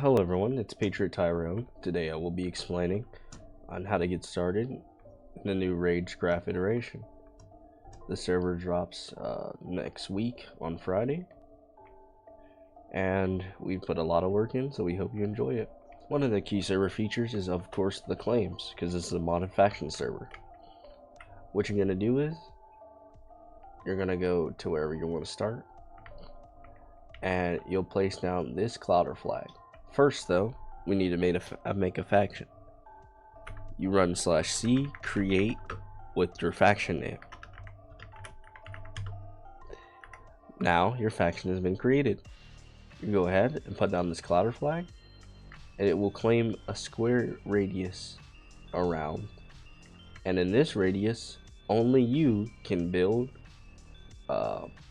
Hello everyone, it's Patriot Tyrone. Today I will be explaining on how to get started in the new RAGECRAFT iteration. The server drops next week on Friday, and we've put a lot of work in, so we hope you enjoy it. One of the key server features is of course the claims, because this is a modded faction server. What you're going to do is, you're going to go to wherever you want to start, and you'll place down this clouder flag. First though, we need to make a faction. You run /c create with your faction name. Now your faction has been created. You go ahead and put down this clouder flag, and it will claim a square radius around, and in this radius only you can build,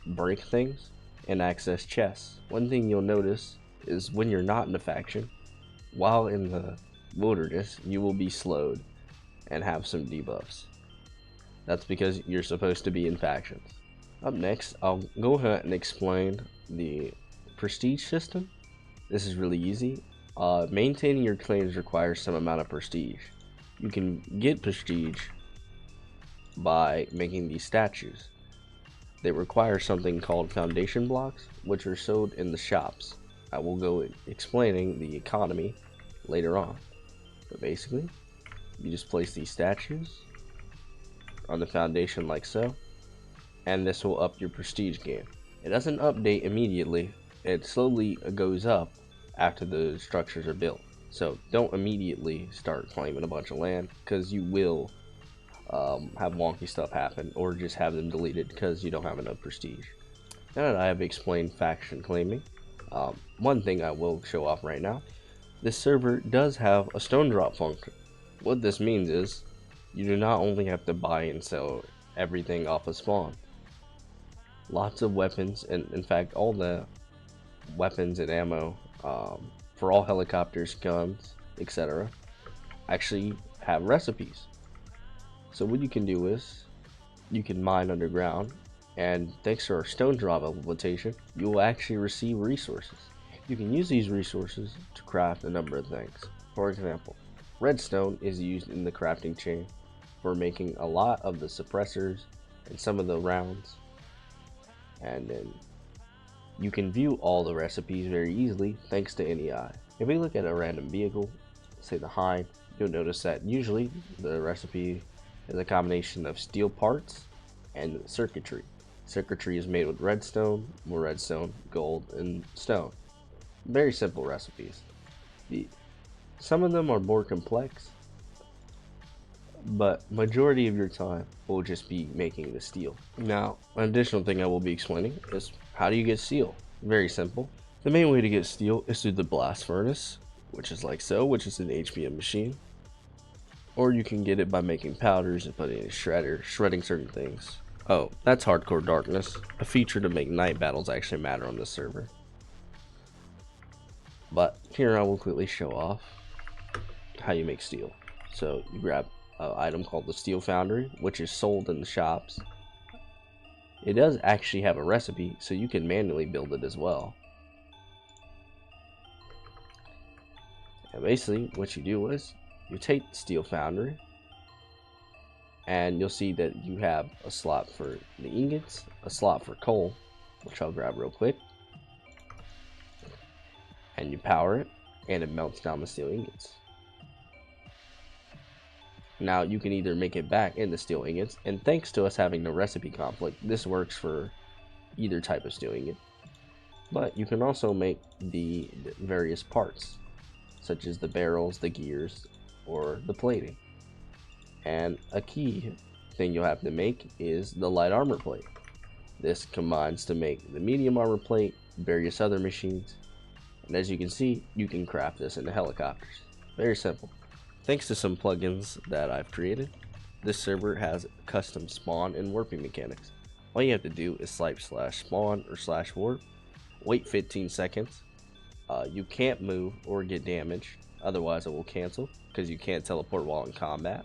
break things, and access chests. One thing you'll notice is when you're not in a faction, while in the wilderness, you will be slowed and have some debuffs. That's because you're supposed to be in factions. Up next, I'll go ahead and explain the prestige system. This is really easy. Maintaining your claims requires some amount of prestige. You can get prestige by making these statues. They require something called foundation blocks, which are sold in the shops. I will go explaining the economy later on, but basically you just place these statues on the foundation like so, and this will up your prestige gain. It doesn't update immediately, it slowly goes up after the structures are built. So don't immediately start claiming a bunch of land, because you will have wonky stuff happen, or just have them deleted because you don't have enough prestige. Now that I have explained faction claiming, one thing I will show off right now, this server does have a stone drop function. What this means is, you do not only have to buy and sell everything off of spawn. Lots of weapons, and in fact all the weapons and ammo for all helicopters, guns, etc. actually have recipes. So what you can do is, you can mine underground, and thanks to our stone drop implementation, you will actually receive resources. You can use these resources to craft a number of things. For example, redstone is used in the crafting chain for making a lot of the suppressors and some of the rounds, and then you can view all the recipes very easily thanks to NEI. If we look at a random vehicle, say the Hind, you'll notice that usually the recipe is a combination of steel parts and circuitry. Circuitry is made with redstone, gold, and stone. Very simple recipes. Some of them are more complex, but majority of your time will just be making the steel. Now, an additional thing I will be explaining is, how do you get steel? Very simple. The main way to get steel is through the blast furnace, which is like so, which is an HPM machine. Or you can get it by making powders and putting it in a shredder, shredding certain things. Oh, that's hardcore darkness. A feature to make night battles actually matter on this server. But here I will quickly show off how you make steel. So you grab an item called the Steel Foundry, which is sold in the shops. It does actually have a recipe, so you can manually build it as well. And basically what you do is, you take the Steel Foundry, and you'll see that you have a slot for the ingots, a slot for coal, which I'll grab real quick, and you power it, and it melts down the steel ingots. Now you can either make it back into steel ingots, and thanks to us having the recipe conflict, this works for either type of steel ingot, but you can also make the various parts, such as the barrels, the gears, or the plating. And a key thing you'll have to make is the light armor plate. This combines to make the medium armor plate, various other machines, and as you can see, you can craft this into helicopters. Very simple. Thanks to some plugins that I've created, this server has custom spawn and warping mechanics. All you have to do is type /spawn or /warp, wait 15 seconds. You can't move or get damaged, otherwise it will cancel, because you can't teleport while in combat.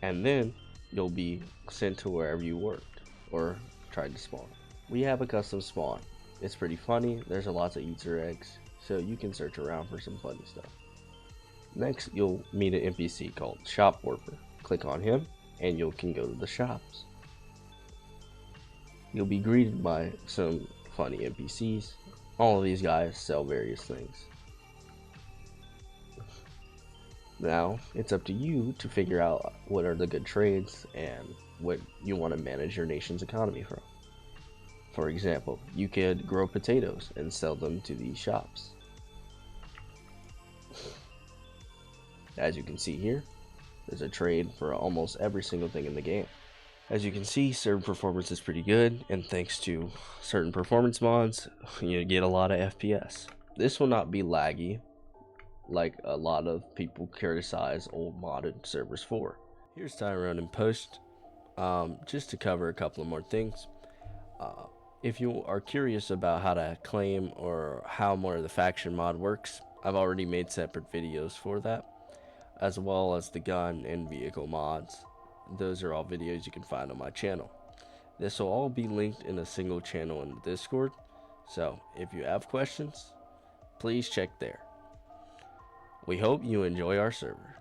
And then you'll be sent to wherever you worked or tried to spawn. We have a custom spawn. It's pretty funny. There's a lots of Easter eggs, so you can search around for some funny stuff. Next, you'll meet an NPC called Shop Warper. Click on him, and you can go to the shops. You'll be greeted by some funny NPCs. All of these guys sell various things. Now, it's up to you to figure out what are the good trades and what you want to manage your nation's economy from. For example, you could grow potatoes and sell them to these shops. As you can see here, there's a trade for almost every single thing in the game. As you can see, server performance is pretty good, and thanks to certain performance mods, you get a lot of FPS. This will not be laggy like a lot of people criticize old modded servers for. Here's Tyrone in post, just to cover a couple of more things. If you are curious about how to claim or how more of the faction mod works, I've already made separate videos for that, as well as the gun and vehicle mods. Those are all videos you can find on my channel. This will all be linked in a single channel in the Discord, so if you have questions, please check there. We hope you enjoy our server.